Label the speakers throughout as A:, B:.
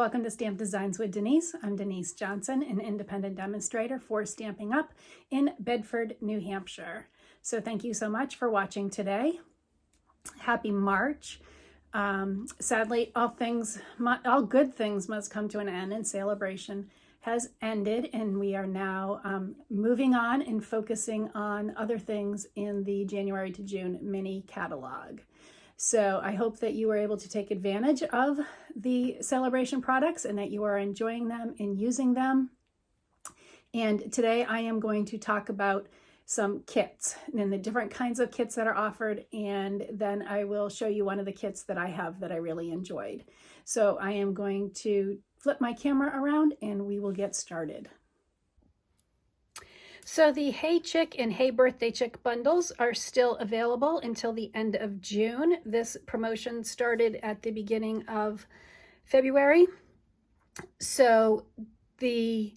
A: Welcome to Stamp Designs with Denise. I'm Denise Johnson, an independent demonstrator for Stamping Up in Bedford, New Hampshire. So thank you so much for watching today. Happy March. Sadly, all good things must come to an end, and celebration has ended, and we are now moving on and focusing on other things in the January to June mini catalog. So I hope that you were able to take advantage of the celebration products and that you are enjoying them and using them. And today I am going to talk about some kits and the different kinds of kits that are offered, and then I will show you one of the kits that I have that I really enjoyed. So I am going to flip my camera around and we will get started. So the Hey Chick and Hey Birthday Chick bundles are still available until the end of June. This promotion started at the beginning of February. So the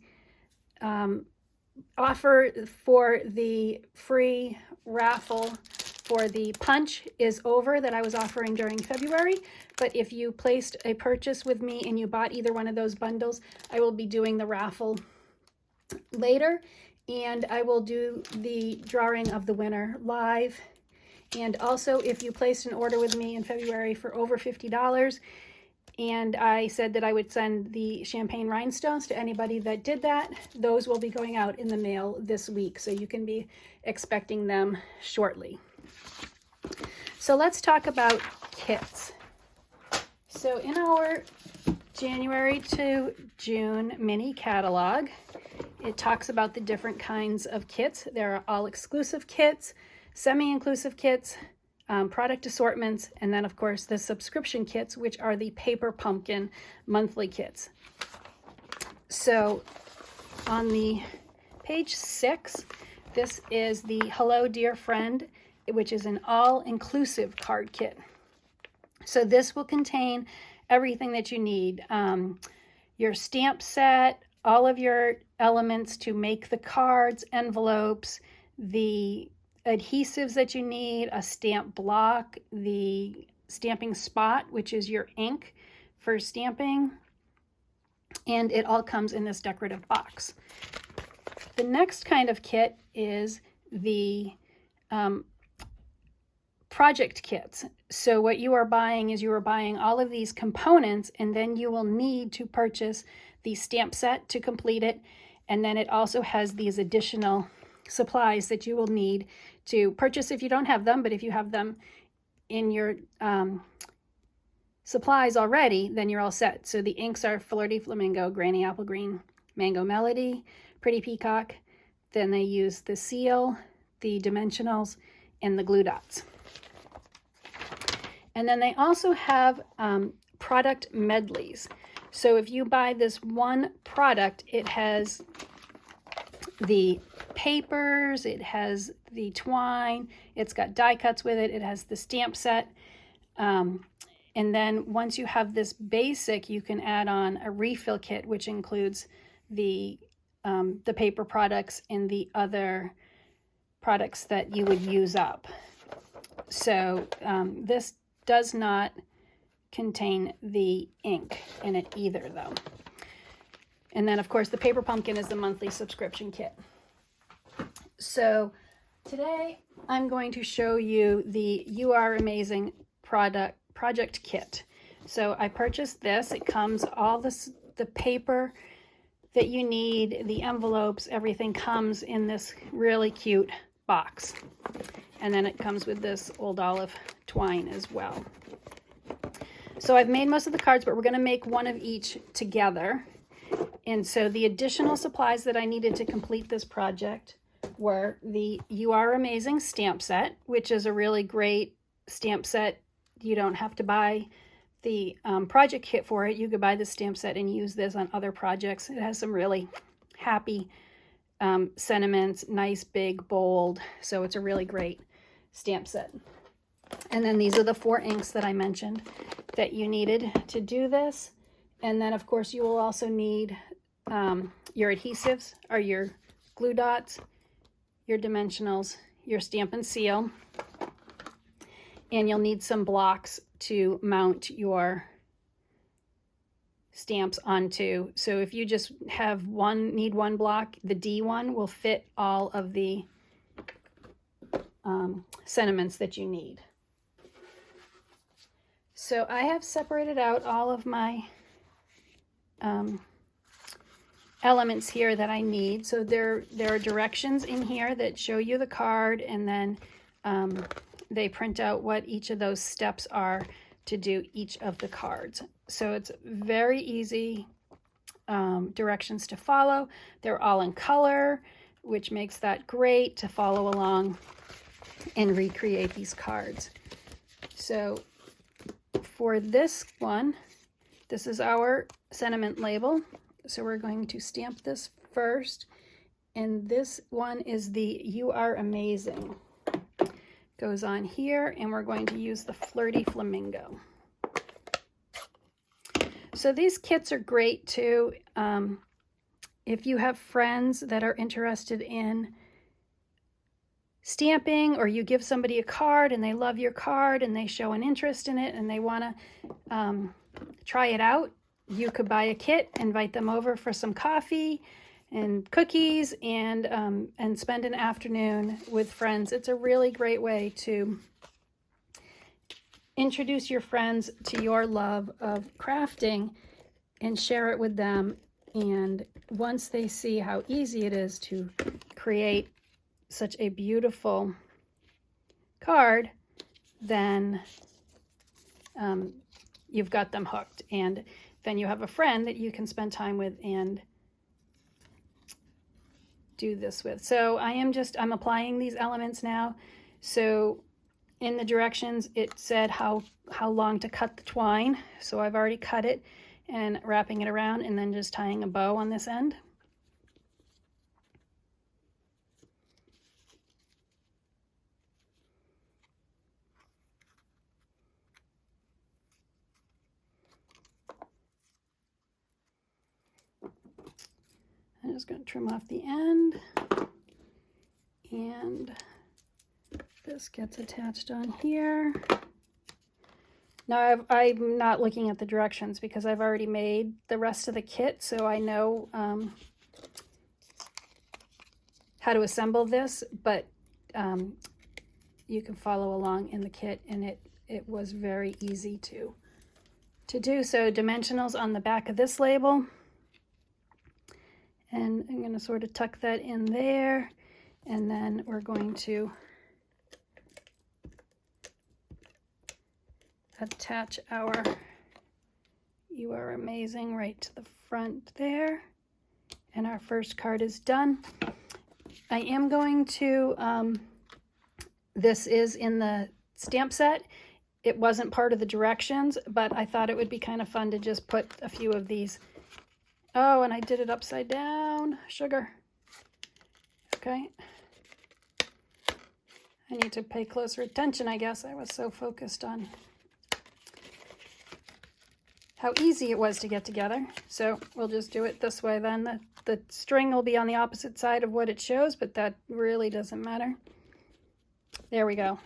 A: offer for the free raffle for the punch is over that I was offering during February. But if you placed a purchase with me and you bought either one of those bundles, I will be doing the raffle later. And I will do the drawing of the winner live. And also, if you placed an order with me in February for over $50, and I said that I would send the champagne rhinestones to anybody that did that, those will be going out in the mail this week. So you can be expecting them shortly. So let's talk about kits. So in our January to June mini catalog, it talks about the different kinds of kits. There are all-exclusive kits, semi-inclusive kits, product assortments, and then, of course, the subscription kits, which are the Paper Pumpkin monthly kits. So on the page 6, this is the Hello Dear Friend, which is an all-inclusive card kit. So this will contain everything that you need. Your stamp set, all of your elements to make the cards, envelopes, the adhesives that you need, a stamp block, the stamping spot, which is your ink for stamping, and it all comes in this decorative box. The next kind of kit is the project kits. So what you are buying is you are buying all of these components, and then you will need to purchase the stamp set to complete it. And then it also has these additional supplies that you will need to purchase if you don't have them, but if you have them in your supplies already, then you're all set. So the inks are Flirty Flamingo, Granny Apple Green, Mango Melody, Pretty Peacock. Then they use the seal, the dimensionals, and the glue dots. And then they also have product medleys. So if you buy this one product, it has the papers, it has the twine, it's got die cuts with it, it has the stamp set. And then once you have this basic, you can add on a refill kit, which includes the paper products and the other products that you would use up. So this does not contain the ink in it either, though. And then, of course, the Paper Pumpkin is the monthly subscription kit. So today I'm going to show you the You Are Amazing project kit. So I purchased this. It comes all the paper that you need, the envelopes, everything comes in this really cute box. And then it comes with this old olive twine as well. So I've made most of the cards, but we're going to make one of each together. And so the additional supplies that I needed to complete this project were the You Are Amazing stamp set, which is a really great stamp set. You don't have to buy the project kit for it. You could buy the stamp set and use this on other projects. It has some really happy sentiments, nice, big, bold. So it's a really great stamp set. And then these are the 4 inks that I mentioned that you needed to do this. And then, of course, you will also need your adhesives, or your glue dots, your dimensionals, your stamp and seal, and you'll need some blocks to mount your stamps onto. So if you just have need one block, the D one will fit all of the sentiments that you need. So I have separated out all of my elements here that I need. So there are directions in here that show you the card, and then they print out what each of those steps are to do each of the cards. So it's very easy directions to follow. They're all in color, which makes that great to follow along and recreate these cards. So for this one, this is our sentiment label. So we're going to stamp this first. And this one is the "You Are Amazing." Goes on here, and we're going to use the Flirty Flamingo. So these kits are great too. If you have friends that are interested in stamping, or you give somebody a card and they love your card and they show an interest in it and they want to try it out, you could buy a kit, invite them over for some coffee and cookies, and spend an afternoon with friends. It's a really great way to introduce your friends to your love of crafting and share it with them. And once they see how easy it is to create such a beautiful card, then you've got them hooked. And then you have a friend that you can spend time with and do this with. So I'm applying these elements now. So in the directions, it said how long to cut the twine. So I've already cut it and wrapping it around and then just tying a bow on this end. I'm just going to trim off the end, and this gets attached on here. Now I'm not looking at the directions because I've already made the rest of the kit, so I know how to assemble this, but you can follow along in the kit, and it was very easy to do. So dimensionals on the back of this label. And I'm going to sort of tuck that in there, and then we're going to attach our "You Are Amazing" right to the front there. And our first card is done. I am going to, this is in the stamp set. It wasn't part of the directions, but I thought it would be kind of fun to just put a few of these. Oh, and I did it upside down. Sugar. Okay. I need to pay closer attention, I guess. I was so focused on how easy it was to get together. So we'll just do it this way then. The string will be on the opposite side of what it shows, but that really doesn't matter. There we go.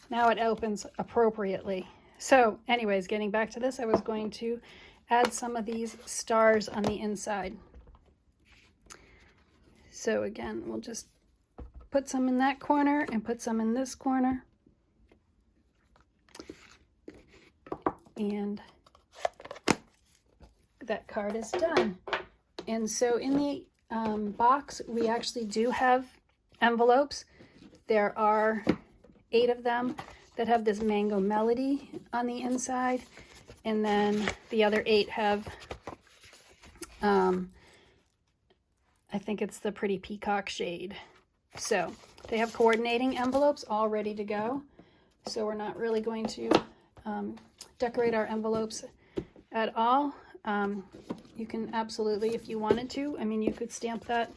A: Now it opens appropriately. So anyways, getting back to this, I was going to add some of these stars on the inside. So again, we'll just put some in that corner and put some in this corner. And that card is done. And so in the box, we actually do have envelopes. There are 8 of them that have this mango melody on the inside. And then the other 8 have, I think it's the Pretty Peacock shade. So they have coordinating envelopes all ready to go. So we're not really going to decorate our envelopes at all. You can absolutely, if you wanted to, I mean, you could stamp that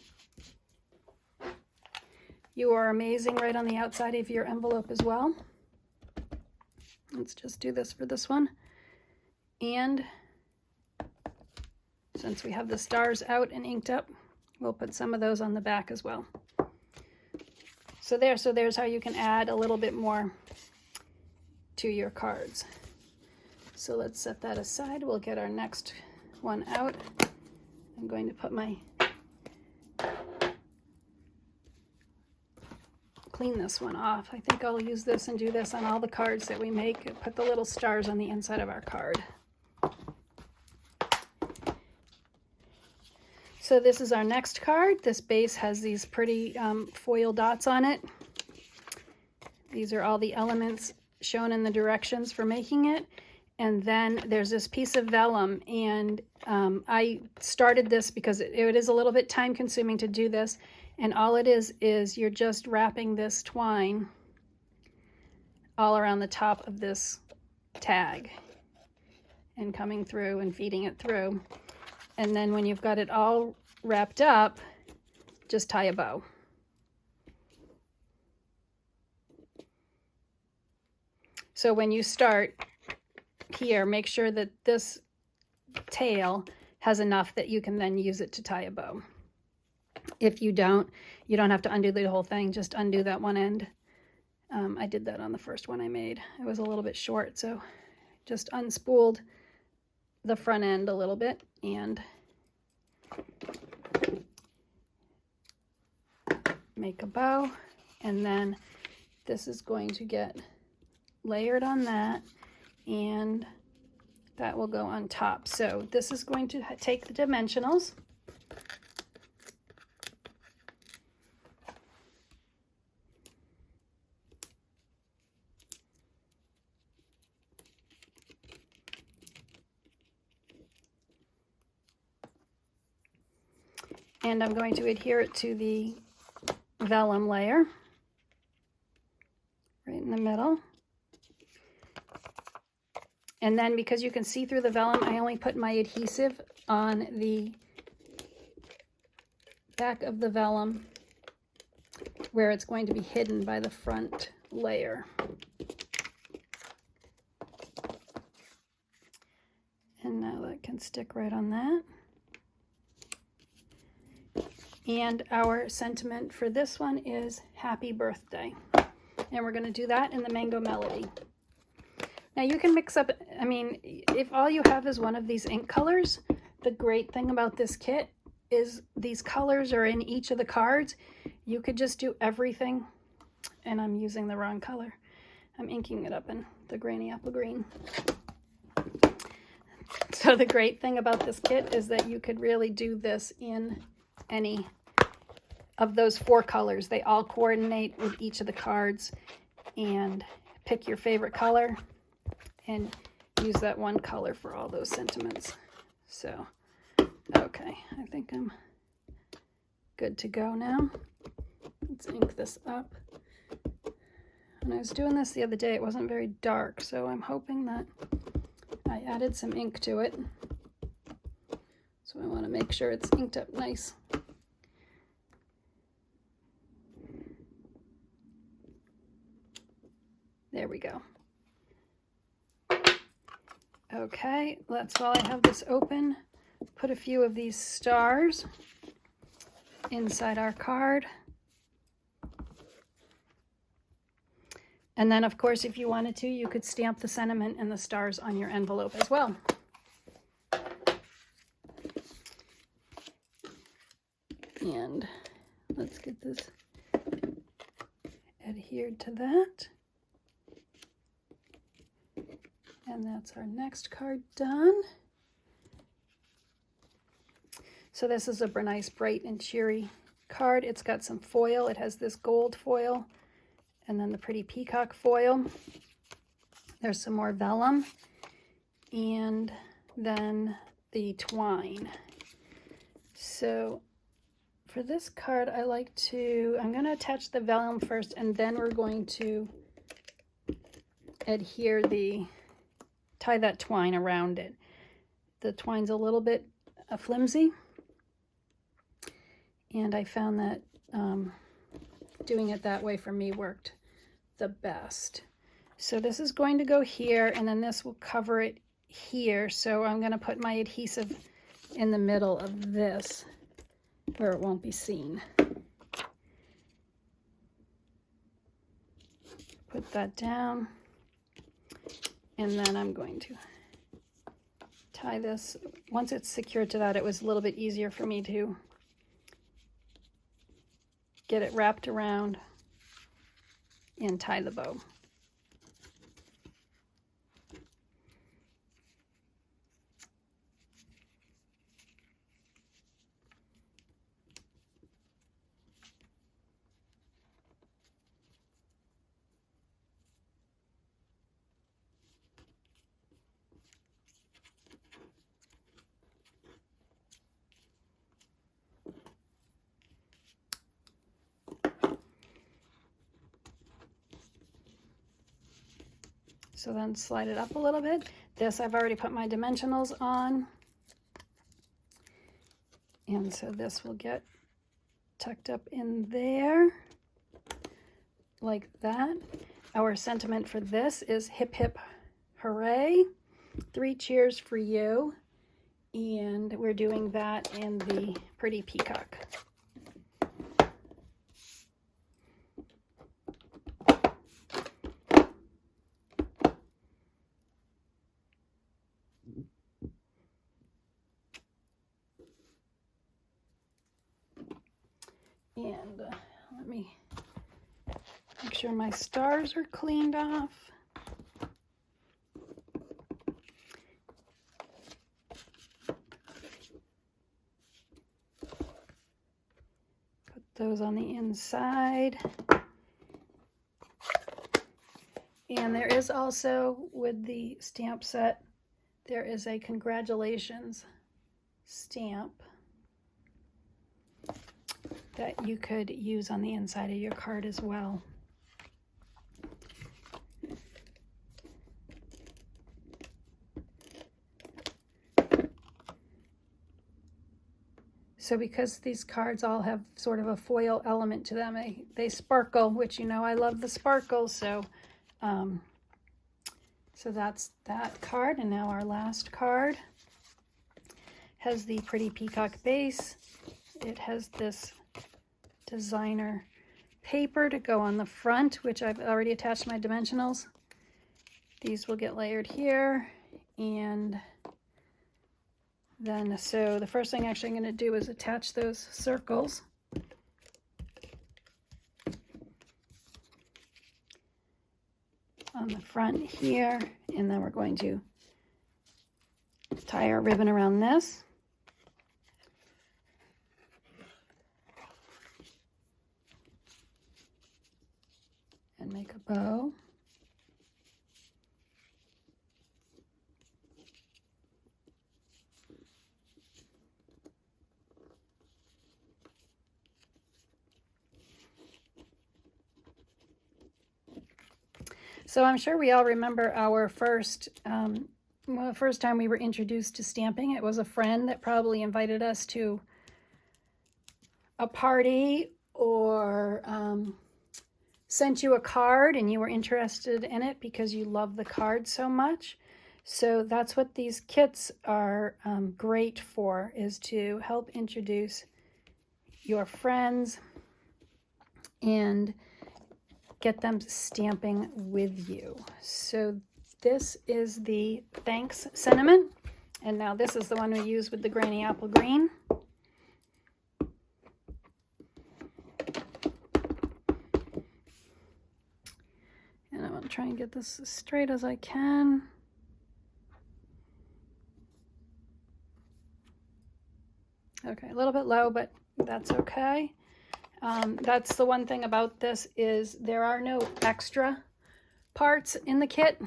A: "You Are Amazing" right on the outside of your envelope as well. Let's just do this for this one. And since we have the stars out and inked up, we'll put some of those on the back as well. So there's how you can add a little bit more to your cards. So let's set that aside. We'll get our next one out. I'm going to put my, clean this one off. I think I'll use this and do this on all the cards that we make. Put the little stars on the inside of our card. So this is our next card. This base has these pretty foil dots on it. These are all the elements shown in the directions for making it. And then there's this piece of vellum, and I started this because it is a little bit time consuming to do this. And all it is you're just wrapping this twine all around the top of this tag and coming through and feeding it through. And then when you've got it all wrapped up, just tie a bow. So when you start here, make sure that this tail has enough that you can then use it to tie a bow. If you don't have to undo the whole thing, just undo that one end. I did that on the first one I made. It was a little bit short, so just unspooled the front end a little bit and make a bow. And then this is going to get layered on that, and that will go on top. So this is going to take the dimensionals. And I'm going to adhere it to the vellum layer right in the middle. And then because you can see through the vellum, I only put my adhesive on the back of the vellum where it's going to be hidden by the front layer. And now that can stick right on that. And our sentiment for this one is happy birthday. And we're going to do that in the Mango Melody. Now you can mix up, I mean, if all you have is one of these ink colors, the great thing about this kit is these colors are in each of the cards. You could just do everything, and I'm using the wrong color. I'm inking it up in the Granny Apple Green. So the great thing about this kit is that you could really do this in any of those 4 colors. They all coordinate with each of the cards, and pick your favorite color and use that one color for all those sentiments. So, okay, I think I'm good to go now. Let's ink this up. When I was doing this the other day, it wasn't very dark, so I'm hoping that I added some ink to it. So I want to make sure it's inked up nice. There we go. Okay, that's while I have this open, put a few of these stars inside our card. And then, of course, if you wanted to, you could stamp the sentiment and the stars on your envelope as well. And let's get this adhered to that. And that's our next card done. So this is a nice bright and cheery card. It's got some foil. It has this gold foil and then the pretty peacock foil. There's some more vellum and then the twine. So for this card, I'm going to attach the vellum first, and then we're going to tie that twine around it. The twine's a little bit flimsy, and I found that doing it that way for me worked the best. So this is going to go here, and then this will cover it here. So I'm going to put my adhesive in the middle of this where it won't be seen. Put that down. And then I'm going to tie this. Once it's secured to that, it was a little bit easier for me to get it wrapped around and tie the bow. So then slide it up a little bit. This I've already put my dimensionals on. And so this will get tucked up in there like that. Our sentiment for this is hip hip hooray, 3 cheers for you. And we're doing that in the Pretty Peacock. And let me make sure my stars are cleaned off. Put those on the inside. And there is also, with the stamp set, there is a congratulations stamp that you could use on the inside of your card as well. So because these cards all have sort of a foil element to them, they sparkle, which, you know, I love the sparkle. So that's that card. And now our last card has the Pretty Peacock base. It has this designer paper to go on the front, which I've already attached my dimensionals. These will get layered here. And then, so the first thing actually I'm going to do is attach those circles. On the front here, and then we're going to tie our ribbon around this. And make a bow. So I'm sure we all remember our first time we were introduced to stamping. It was a friend that probably invited us to a party or sent you a card and you were interested in it because you love the card so much. So that's what these kits are great for, is to help introduce your friends and get them stamping with you. So this is the thanks sentiment, and now this is the one we use with the Granny Apple Green. And I'm going to try and get this as straight as I can. Okay, a little bit low, but that's okay. That's the one thing about this, is there are no extra parts in the kit.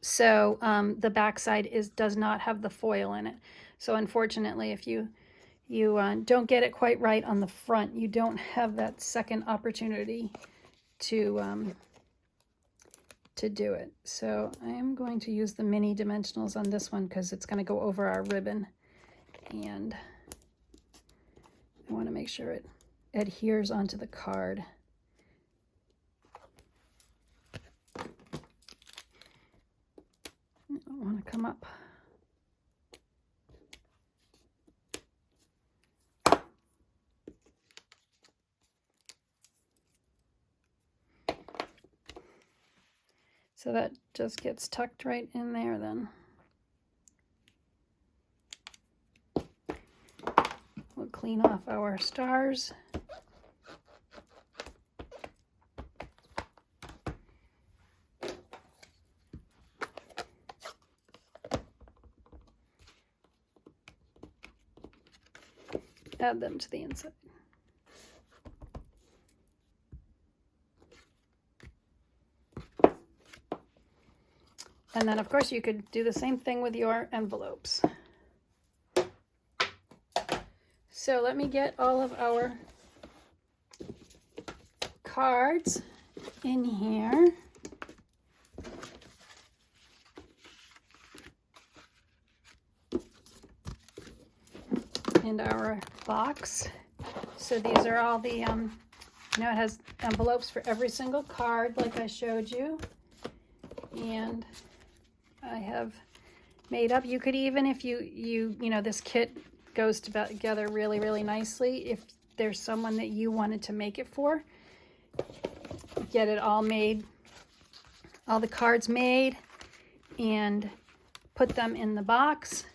A: So the backside does not have the foil in it. So unfortunately, if you don't get it quite right on the front, you don't have that second opportunity to do it. So I am going to use the mini dimensionals on this one because it's going to go over our ribbon, and I want to make sure it adheres onto the card. I don't want to come up. So that just gets tucked right in there then. clean off our stars. Add them to the inside. And then, of course, you could do the same thing with your envelopes. So let me get all of our cards in here. And our box. So these are all the, it has envelopes for every single card, like I showed you. And I have made up, you could even, if you know, this kit goes together really, really nicely. If there's someone that you wanted to make it for, get it all made, all the cards made, and put them in the box.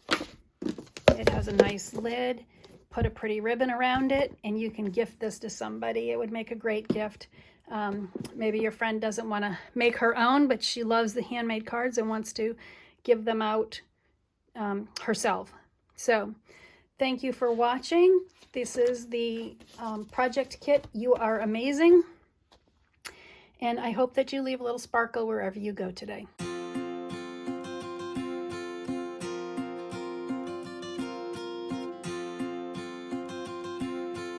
A: It has a nice lid. Put a pretty ribbon around it, and you can gift this to somebody. It would make a great gift. Maybe your friend doesn't want to make her own, but she loves the handmade cards and wants to give them out herself. So thank you for watching. This is the project kit. You are amazing. And I hope that you leave a little sparkle wherever you go today.